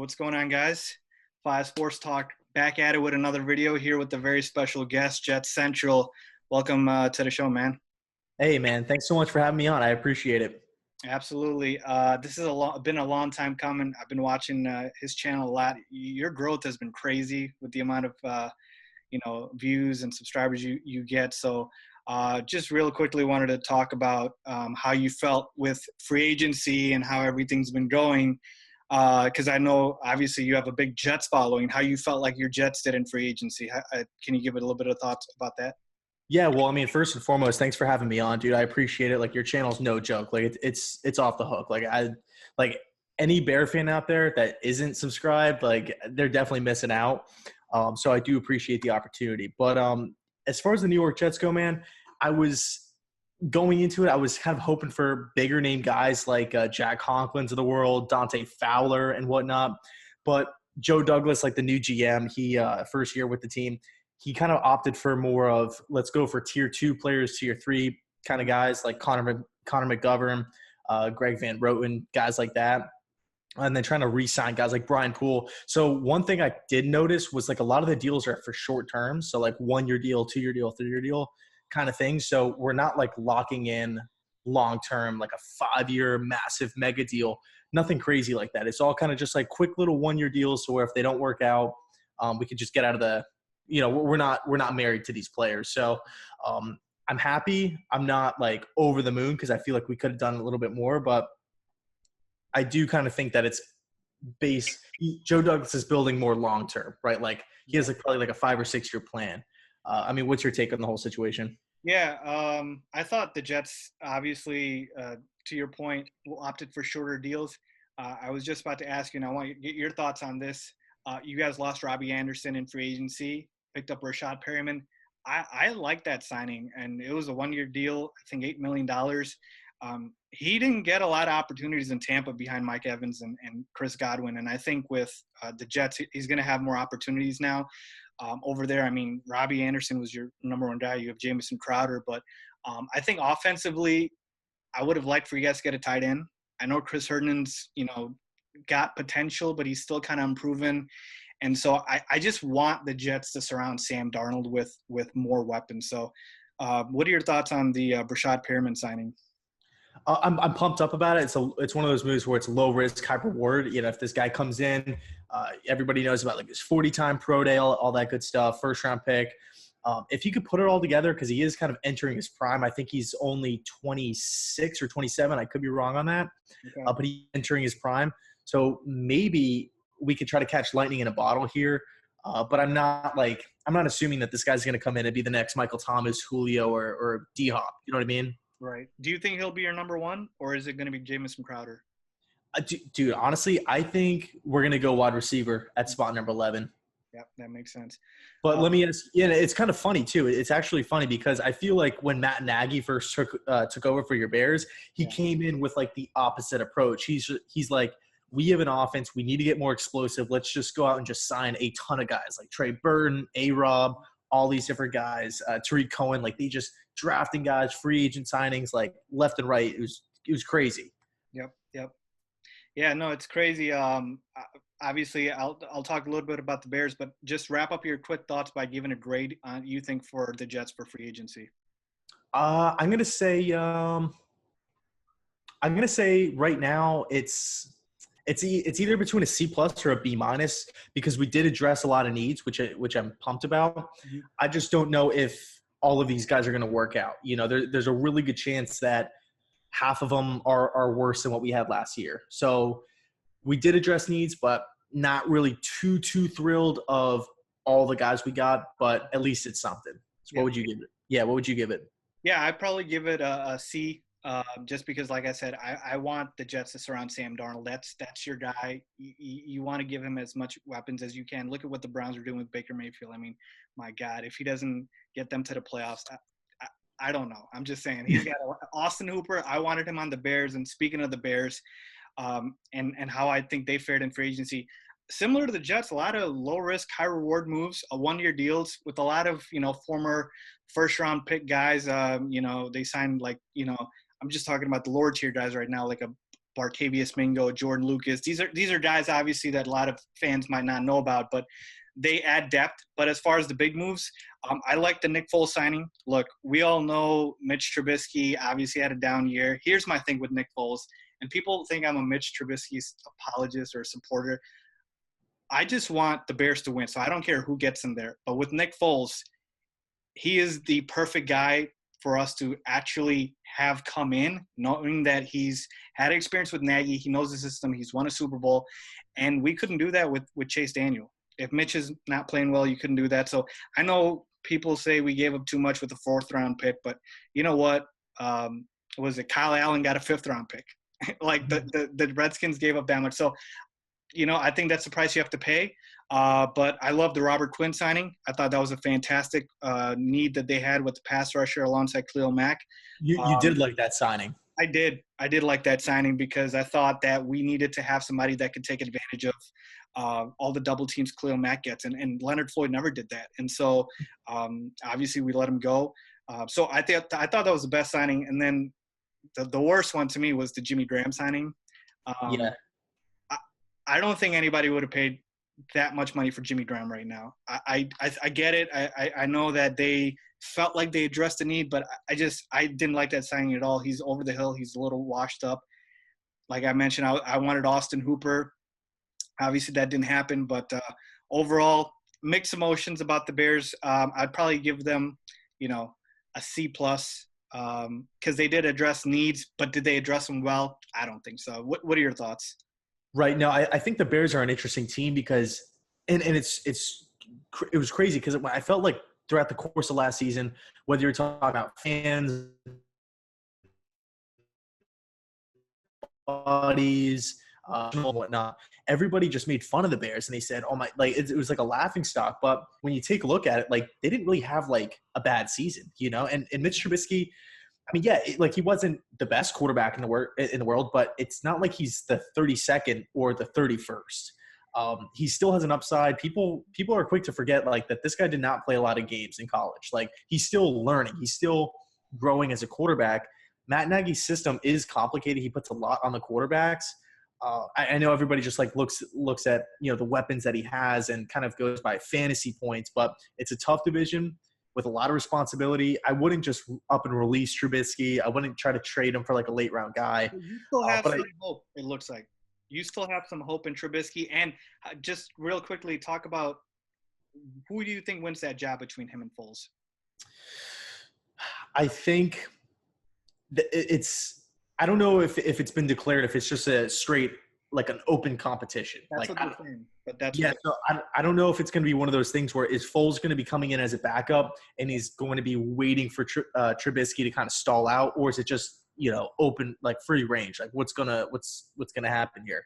What's going on, guys? Five Sports Talk back at it with another video here with a very special guest, Jets Central. Welcome to the show, man. Hey, man. Thanks so much for having me on. I appreciate it. Absolutely. This is been a long time coming. I've been watching his channel a lot. Your growth has been crazy with the amount of views and subscribers you get. So just real quickly wanted to talk about how you felt with free agency and how everything's been going. Because I know obviously you have a big Jets following. How you felt like your Jets did in free agency? Can you give it a little bit of thoughts about that? Yeah, well, I mean, first and foremost, thanks for having me on, dude. I appreciate it. Like, your channel's no joke. Like, it's off the hook. Like any Bear fan out there that isn't subscribed, like, they're definitely missing out. So I do appreciate the opportunity. But as far as the New York Jets go, man, I was going into it, I was kind of hoping for bigger name guys like Jack Conklins of the world, Dante Fowler, and whatnot. But Joe Douglas, like the new GM, he first year with the team, he kind of opted for more of let's go for tier 2 players, tier 3 kind of guys like Connor McGovern, Greg Van Roten, guys like that. And then trying to re-sign guys like Brian Poole. So one thing I did notice was like a lot of the deals are for short term. So like 1-year deal, 2-year deal, 3-year deal kind of thing. So we're not like locking in long-term, like a 5-year massive mega deal, nothing crazy like that. It's all kind of just like quick little 1-year deals. So where if they don't work out, we can just get out of the, we're not married to these players. So I'm happy. I'm not like over the moon because I feel like we could have done a little bit more, but I do kind of think that it's Joe Douglas is building more long-term, right? Like he has like probably like a 5 or 6 year plan. I mean, what's your take on the whole situation? Yeah, I thought the Jets, obviously, to your point, opted for shorter deals. I was just about to ask you, and I want you to get your thoughts on this. You guys lost Robbie Anderson in free agency, picked up Rashad Perriman. I like that signing, and it was a 1-year deal, I think $8 million. He didn't get a lot of opportunities in Tampa behind Mike Evans and Chris Godwin, and I think with the Jets, he's going to have more opportunities now. Over there, I mean, Robbie Anderson was your number one guy. You have Jamison Crowder. But I think offensively, I would have liked for you guys to get a tight end. I know Chris Herndon's, got potential, but he's still kind of unproven. And so I just want the Jets to surround Sam Darnold with more weapons. So what are your thoughts on the Rashad Perriman signing? I'm pumped up about it. It's one of those moves where it's low risk, high reward. If this guy comes in, everybody knows about like his 40-time pro day, all that good stuff, first round pick. If he could put it all together, because he is kind of entering his prime. I think he's only 26 or 27. I could be wrong on that, Okay. But he's entering his prime. So maybe we could try to catch lightning in a bottle here. But I'm not assuming that this guy's going to come in and be the next Michael Thomas, Julio, or D-Hop. You know what I mean? Right. Do you think he'll be your number one, or is it going to be Jamison Crowder? Dude, honestly, I think we're going to go wide receiver at spot number 11. Yep, that makes sense. But let me ask, it's kind of funny, too. It's actually funny because I feel like when Matt Nagy first took over for your Bears, he came in with, like, the opposite approach. He's like, we have an offense. We need to get more explosive. Let's just go out and just sign a ton of guys like Trey Burton, A-Rob, all these different guys, Tariq Cohen. Like, they just drafting guys, free agent signings, like, left and right. It was crazy. Yep. Yeah, no, it's crazy. Obviously, I'll talk a little bit about the Bears, but just wrap up your quick thoughts by giving a grade you think for the Jets for free agency. I'm gonna say right now it's either between a C+ or a B- because we did address a lot of needs, which I'm pumped about. Mm-hmm. I just don't know if all of these guys are going to work out. There's a really good chance that half of them are worse than what we had last year. So we did address needs, but not really too thrilled of all the guys we got, but at least it's something. So What would you give it? Yeah, what would you give it? Yeah, I'd probably give it a C, just because, like I said, I want the Jets to surround Sam Darnold. That's your guy. You want to give him as much weapons as you can. Look at what the Browns are doing with Baker Mayfield. I mean, my God, if he doesn't get them to the playoffs, I don't know. I'm just saying he's got Austin Hooper. I wanted him on the Bears. And speaking of the Bears, and how I think they fared in free agency, similar to the Jets, a lot of low risk, high reward moves, 1-year deals with a lot of former first round pick guys. They signed I'm just talking about the lower tier guys right now, like a Bartavius Mingo, Jordan Lucas. These are guys obviously that a lot of fans might not know about, but they add depth. But as far as the big moves, I like the Nick Foles signing. Look, we all know Mitch Trubisky obviously had a down year. Here's my thing with Nick Foles, and people think I'm a Mitch Trubisky apologist or supporter. I just want the Bears to win, so I don't care who gets in there. But with Nick Foles, he is the perfect guy for us to actually have come in, knowing that he's had experience with Nagy, he knows the system, he's won a Super Bowl, and we couldn't do that with Chase Daniel. If Mitch is not playing well, you couldn't do that. So I know people say we gave up too much with the 4th-round pick, but you know what? Was it Kyle Allen got a 5th-round pick? Like the Redskins gave up that much. So, I think that's the price you have to pay. But I love the Robert Quinn signing. I thought that was a fantastic need that they had with the pass rusher alongside Khalil Mack. You did like that signing. I did like that signing because I thought that we needed to have somebody that could take advantage of all the double teams Khalil Mack gets. And Leonard Floyd never did that. And so obviously we let him go. So I thought that was the best signing. And then the worst one to me was the Jimmy Graham signing. Yeah. I don't think anybody would have paid that much money for Jimmy Graham right now. I get it. I know that they felt like they addressed the need, but I didn't like that signing at all. He's over the hill. He's a little washed up. Like I mentioned, I wanted Austin Hooper. Obviously that didn't happen, but overall mixed emotions about the Bears. I'd probably give them, a C+, because they did address needs, but did they address them well? I don't think so. What are your thoughts? Right. No, I think the Bears are an interesting team because and it was crazy because I felt like throughout the course of last season, whether you're talking about fans, buddies, whatnot, everybody just made fun of the Bears and they said, "Oh my!" Like it was like a laughing stock. But when you take a look at it, like they didn't really have like a bad season, And Mitch Trubisky, I mean, yeah, like he wasn't the best quarterback in the world, but it's not like he's the 32nd or the 31st. He still has an upside. People are quick to forget like that this guy did not play a lot of games in college. Like he's still learning. He's still growing as a quarterback. Matt Nagy's system is complicated. He puts a lot on the quarterbacks. I know everybody just like looks at the weapons that he has and kind of goes by fantasy points, but it's a tough division with a lot of responsibility. I wouldn't just up and release Trubisky. I wouldn't try to trade him for like a late round guy. You still have some hope, it looks like. You still have some hope in Trubisky. And just real quickly, talk about who do you think wins that job between him and Foles? I think I don't know if it's been declared, if it's just a straight like an open competition. That's like, what they're saying. But that's so I don't know if it's going to be one of those things where is Foles going to be coming in as a backup and he's going to be waiting for Trubisky to kind of stall out, or is it just open like free range? Like what's gonna happen here?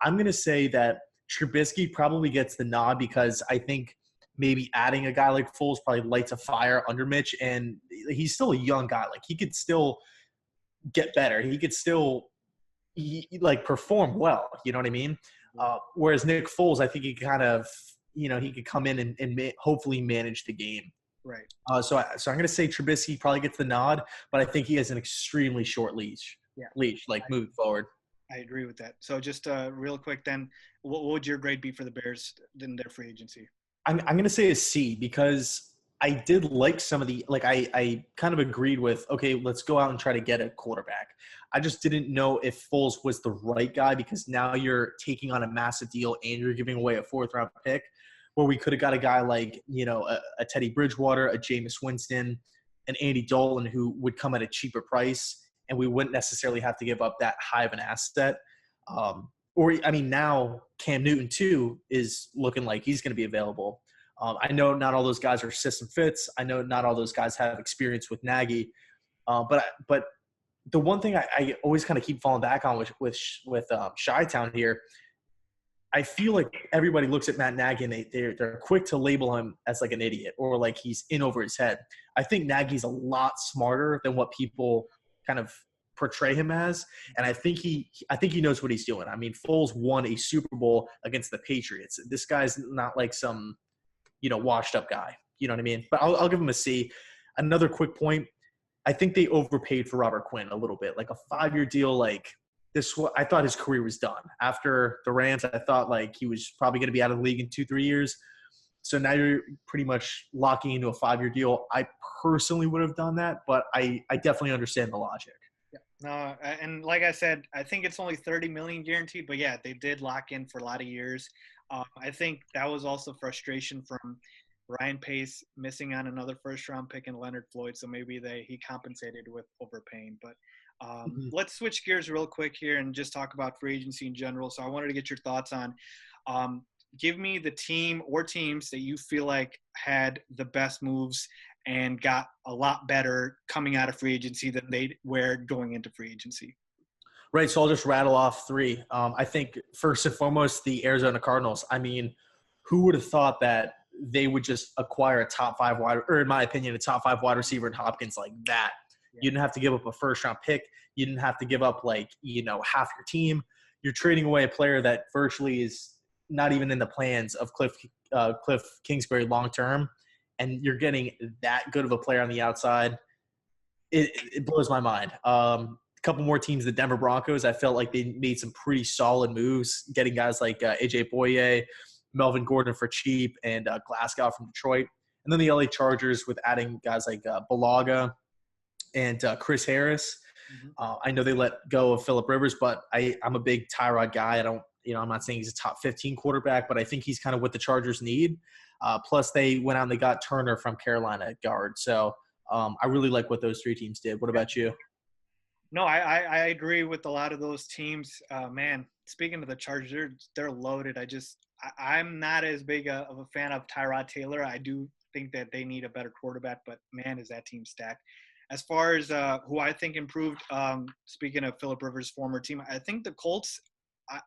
I'm gonna say that Trubisky probably gets the nod because I think maybe adding a guy like Foles probably lights a fire under Mitch, and he's still a young guy. Like he could still get better. He could still like perform well. You know what I mean? Whereas Nick Foles, I think he kind of, he could come in and hopefully manage the game. Right. So I'm going to say Trubisky probably gets the nod, but I think he has an extremely short leash, moving forward. I agree with that. So just real quick then, what would your grade be for the Bears in their free agency? I'm going to say a C because I did like some of the – like I kind of agreed with, okay, let's go out and try to get a quarterback. I just didn't know if Foles was the right guy because now you're taking on a massive deal and you're giving away a 4th-round pick where we could have got a guy like, a Teddy Bridgewater, a Jameis Winston, an Andy Dalton who would come at a cheaper price and we wouldn't necessarily have to give up that high of an asset. Now Cam Newton too is looking like he's going to be available. I know not all those guys are system fits. I know not all those guys have experience with Nagy. But the one thing I always kind of keep falling back on with Chi-Town here, I feel like everybody looks at Matt Nagy and they're quick to label him as like an idiot or like he's in over his head. I think Nagy's a lot smarter than what people kind of portray him as, and I think he knows what he's doing. I mean, Foles won a Super Bowl against the Patriots. This guy's not like some washed up guy. You know what I mean? But I'll give him a C. Another quick point. I think they overpaid for Robert Quinn a little bit, like a 5-year deal. Like I thought his career was done. After the Rams, I thought like he was probably going to be out of the league in 2-3 years. So now you're pretty much locking into a 5-year deal. I personally would have done that, but I definitely understand the logic. Yeah. No, and like I said, I think it's only 30 million guaranteed, but yeah, they did lock in for a lot of years. I think that was also frustration from Ryan Pace missing on another first round pick and Leonard Floyd, so maybe he compensated with overpaying. But let's switch gears real quick here and just talk about free agency in general. So I wanted to get your thoughts on. Give me the team or teams that you feel like had the best moves and got a lot better coming out of free agency than they were going into free agency. Right, so I'll just rattle off 3. I think first and foremost, the Arizona Cardinals. I mean, who would have thought that they would just acquire a top 5 wide, or in my opinion, a top 5 wide receiver in Hopkins like that? Yeah. You didn't have to give up a first-round pick. You didn't have to give up, like, half your team. You're trading away a player that virtually is not even in the plans of Cliff Kingsbury long-term, and you're getting that good of a player on the outside. It blows my mind. A couple more teams, the Denver Broncos, I felt like they made some pretty solid moves, getting guys like AJ Boye, Melvin Gordon for cheap, and Glasgow from Detroit. And then the LA Chargers with adding guys like Balaga and Chris Harris. I know they let go of Phillip Rivers, but I'm a big Tyrod guy. I'm not saying he's a top 15 quarterback, but I think he's kind of what the Chargers need. Plus, they went out and they got Turner from Carolina at guard. So I really like what those 3 teams did. What about you? No, I agree with a lot of those teams. Man, speaking of the Chargers, they're loaded. I'm not as big of a fan of Tyrod Taylor. I do think that they need a better quarterback, but man, is that team stacked. As far as who I think improved, speaking of Phillip Rivers' former team, I think the Colts,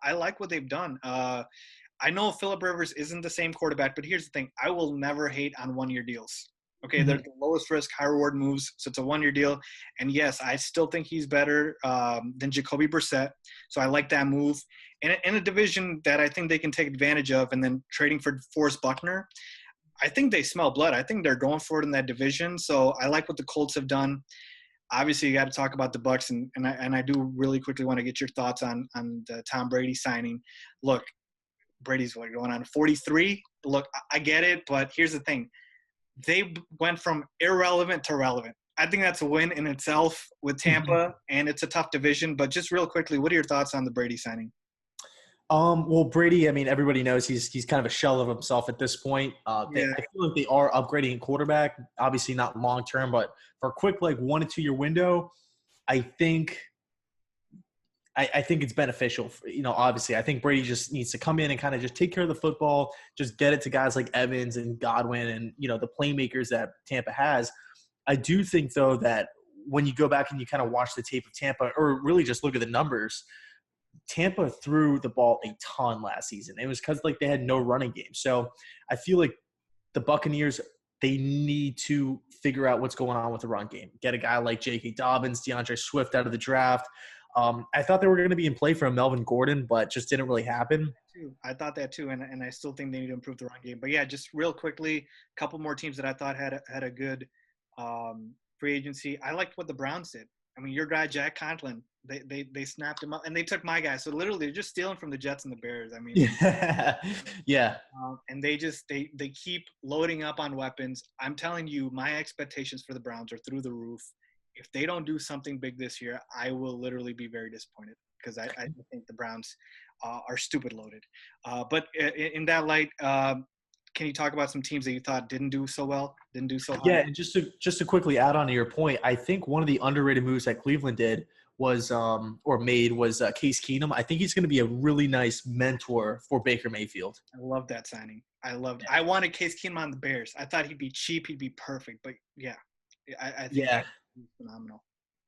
I like what they've done. I know Phillip Rivers isn't the same quarterback, but here's the thing. I will never hate on 1-year deals. Okay, they're the lowest risk, high reward moves, so it's a 1-year deal. And yes, I still think he's better than Jacoby Brissett, so I like that move. And in a division that I think they can take advantage of, and then trading for Forrest Buckner, I think they smell blood. I think they're going for it in that division, so I like what the Colts have done. Obviously, you got to talk about the Bucs, and I do really quickly want to get your thoughts on the Tom Brady signing. Look, Brady's going on 43. Look, I get it, but here's the thing. They went from irrelevant to relevant. I think that's a win in itself with Tampa, and it's a tough division. But just real quickly, what are your thoughts on the Brady signing? Well, Brady, I mean, everybody knows he's kind of a shell of himself at this point. I feel like they are upgrading quarterback, obviously not long term, but for a quick 1 to 2 year window, I think it's beneficial. Obviously, I think Brady just needs to come in and kind of just take care of the football, just get it to guys like Evans and Godwin and the playmakers that Tampa has. I do think though that when you go back and you kind of watch the tape of Tampa, or really just look at the numbers, Tampa threw the ball a ton last season. It was because they had no running game. So I feel like the Buccaneers, they need to figure out what's going on with the run game. Get a guy like J.K. Dobbins, DeAndre Swift out of the draft. I thought they were going to be in play for Melvin Gordon, but just didn't really happen. I thought that too, and I still think they need to improve the run game. But yeah, just real quickly, a couple more teams that I thought had a good free agency. I liked what the Browns did. I mean, your guy Jack Conklin, they snapped him up, and they took my guy. So literally, they're just stealing from the Jets and the Bears. I mean, yeah. And they keep loading up on weapons. I'm telling you, my expectations for the Browns are through the roof. If they don't do something big this year, I will literally be very disappointed because I think the Browns are stupid loaded. But in that light, can you talk about some teams that you thought didn't do so well, didn't do so high? Yeah, and just to quickly add on to your point, I think one of the underrated moves that Cleveland did was Case Keenum. I think he's going to be a really nice mentor for Baker Mayfield. I love that signing. I wanted Case Keenum on the Bears. I thought he'd be cheap, he'd be perfect. But yeah, I think he's phenomenal.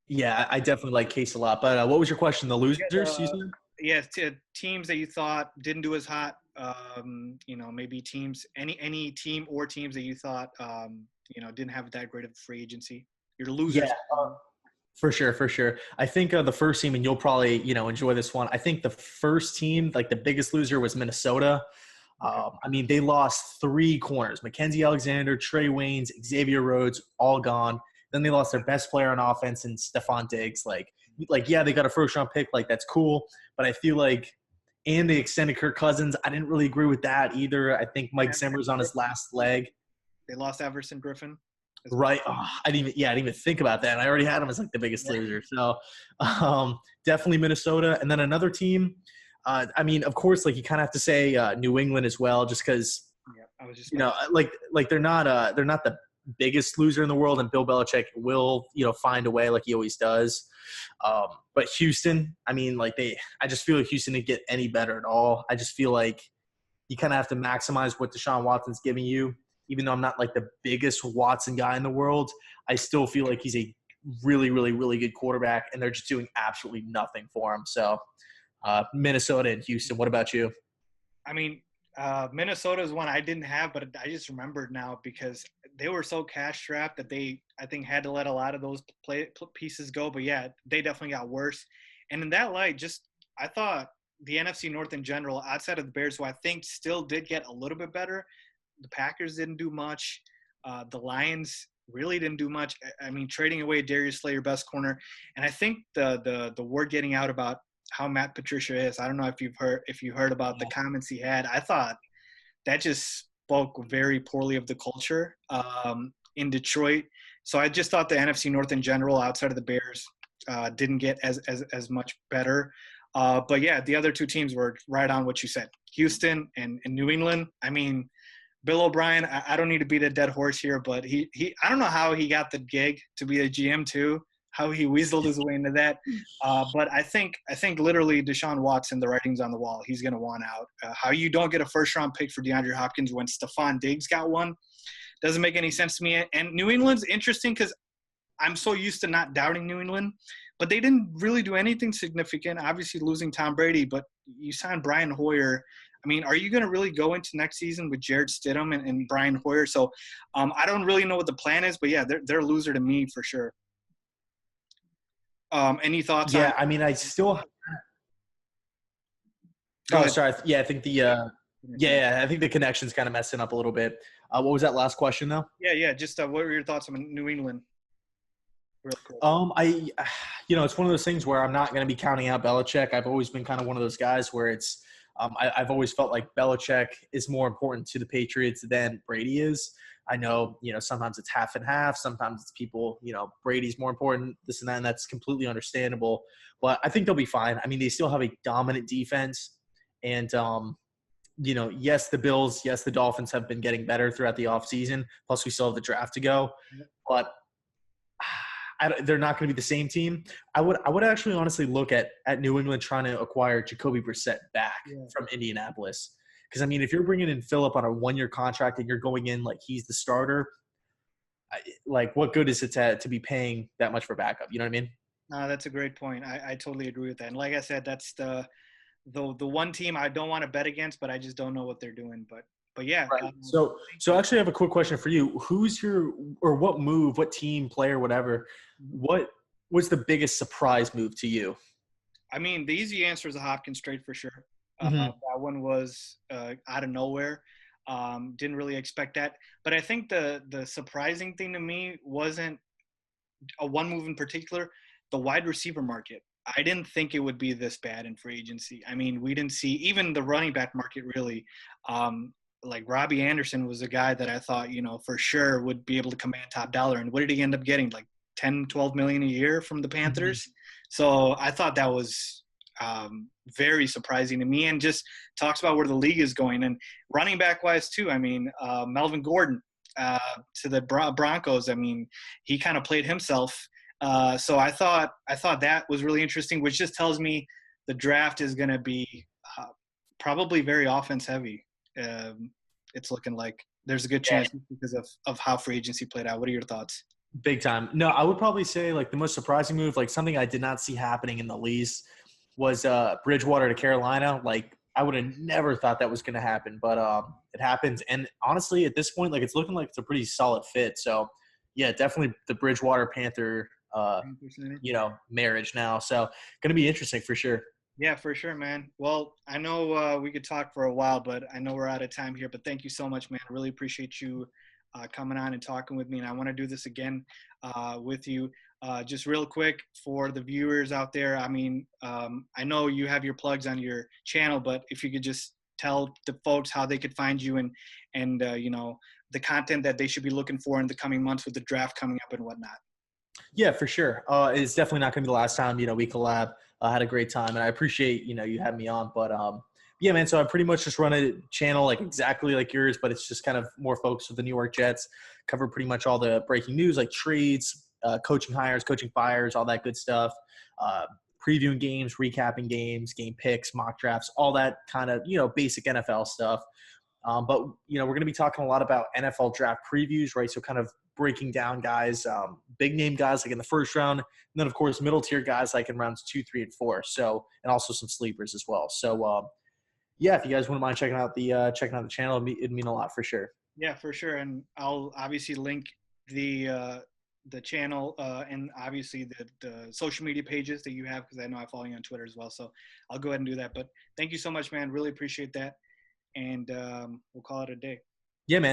Yeah, I definitely like Case a lot. But what was your question? The losers, you said? Yeah, teams that you thought didn't do as hot. Maybe teams, any team or teams that you thought, didn't have that great of a free agency. Your losers. Yeah, for sure. I think the first team, and you'll probably, enjoy this one. I think the first team, the biggest loser was Minnesota. I mean, they lost 3 corners: Mackenzie Alexander, Trey Waynes, Xavier Rhodes, all gone. Then they lost their best player on offense in Stephon Diggs. like, yeah, they got a first round pick, like that's cool, but I feel like, and they extended Kirk Cousins. I didn't really agree with that either. I think Mike Zimmer's on his last leg. They lost Everson Griffin. Right. Oh, I didn't even think about that. I already had him as like the biggest loser. So definitely Minnesota. And then another team. I mean, of course, like you kind of have to say New England as well, just because Yeah, I was just like they're not the biggest loser in the world, and Bill Belichick will find a way like he always does. But Houston, I mean, I just feel like Houston didn't get any better at all. I just feel like you kind of have to maximize what Deshaun Watson's giving you. Even though I'm not like the biggest Watson guy in the world, I still feel like he's a really, really, really good quarterback, and they're just doing absolutely nothing for him. So Minnesota and Houston. What about you? I mean, Minnesota is one I didn't have, but I just remembered now because they were so cash strapped that I think, had to let a lot of those pieces go. But yeah, they definitely got worse. And in that light, I thought the NFC North in general, outside of the Bears, who I think still did get a little bit better, the Packers didn't do much. The Lions really didn't do much. I mean, trading away Darius Slay, your best corner, and I think the word getting out about how Matt Patricia is. I don't know if you heard about the comments he had. I thought that just spoke very poorly of the culture in Detroit. So I just thought the NFC North in general, outside of the Bears, didn't get as much better. But yeah, the other two teams were right on what you said. Houston and New England. I mean, Bill O'Brien, I don't need to beat a dead horse here, but he I don't know how he got the gig to be a GM too, how he weaseled his way into that. But I think literally Deshaun Watson, the writing's on the wall. He's going to want out. How you don't get a first-round pick for DeAndre Hopkins when Stephon Diggs got one doesn't make any sense to me. And New England's interesting because I'm so used to not doubting New England, but they didn't really do anything significant. Obviously losing Tom Brady, but you signed Brian Hoyer. I mean, are you going to really go into next season with Jared Stidham and Brian Hoyer? So I don't really know what the plan is, but yeah, they're a loser to me for sure. Any thoughts on? Yeah, I mean, I still. Go Oh, ahead. sorry. Yeah, I think I think the connection's kind of messing up a little bit. What was that last question though? Yeah. Just what were your thoughts on New England? Real quick. It's one of those things where I'm not going to be counting out Belichick. I've always been kind of one of those guys where it's. I've always felt like Belichick is more important to the Patriots than Brady is. I know, sometimes it's half and half. Sometimes it's people, Brady's more important, this and that, and that's completely understandable. But I think they'll be fine. I mean, they still have a dominant defense. And, yes, the Bills, yes, the Dolphins have been getting better throughout the offseason. Plus, we still have the draft to go. But they're not going to be the same team. I would actually honestly look at New England trying to acquire Jacoby Brissett back from Indianapolis. Because, I mean, if you're bringing in Phillip on a 1-year contract and you're going in like he's the starter, what good is it to be paying that much for backup? You know what I mean? No, that's a great point. I totally agree with that. And like I said, that's the one team I don't want to bet against, but I just don't know what they're doing. But yeah. Right. So actually, I have a quick question for you. What team, player, whatever, what was the biggest surprise move to you? I mean, the easy answer is a Hopkins trade for sure. Mm-hmm. That one was out of nowhere. Didn't really expect that. But I think the surprising thing to me wasn't a one move in particular, the wide receiver market. I didn't think it would be this bad in free agency. I mean, we didn't see even the running back market really. Like Robbie Anderson was a guy that I thought, for sure would be able to command top dollar. And what did he end up getting? Like 10, 12 million a year from the Panthers. Mm-hmm. So I thought that was very surprising to me, and just talks about where the league is going. And running back wise too, I mean, Melvin Gordon to the Broncos. I mean, he kind of played himself. So I thought that was really interesting, which just tells me the draft is going to be probably very offense heavy. It's looking like there's a good chance because of how free agency played out. What are your thoughts? Big time. No, I would probably say like the most surprising move, like something I did not see happening in the least, was Bridgewater to Carolina. Like I would have never thought that was going to happen, but it happens. And honestly, at this point, like it's looking like it's a pretty solid fit. So yeah, definitely the Bridgewater Panther, marriage now. So going to be interesting for sure. Yeah, for sure, man. Well, I know we could talk for a while, but I know we're out of time here. But thank you so much, man. I really appreciate you coming on and talking with me. And I want to do this again with you. just real quick for the viewers out there. I mean, I know you have your plugs on your channel, but if you could just tell the folks how they could find you and you know, the content that they should be looking for in the coming months with the draft coming up and whatnot. Yeah, for sure. It's definitely not going to be the last time, we collab. I had a great time, and I appreciate, you had me on. But yeah, man, so I pretty much just run a channel like exactly like yours, but it's just kind of more focused with the New York Jets. Cover pretty much all the breaking news, like trades, coaching hires, coaching fires, all that good stuff. Uh, Previewing games, recapping games, game picks, mock drafts, all that kind of, basic NFL stuff. But we're going to be talking a lot about NFL draft previews, right? So kind of breaking down guys, big name guys like in the first round, and then of course middle tier guys like in rounds 2, 3, and 4. So, and also some sleepers as well. So yeah, if you guys wouldn't mind checking out the channel, it'd mean a lot for sure. Yeah, for sure. And I'll obviously link the channel and obviously the social media pages that you have, because I know I follow you on Twitter as well. So I'll go ahead and do that. But thank you so much, man. Really appreciate that. And we'll call it a day. Yeah, man.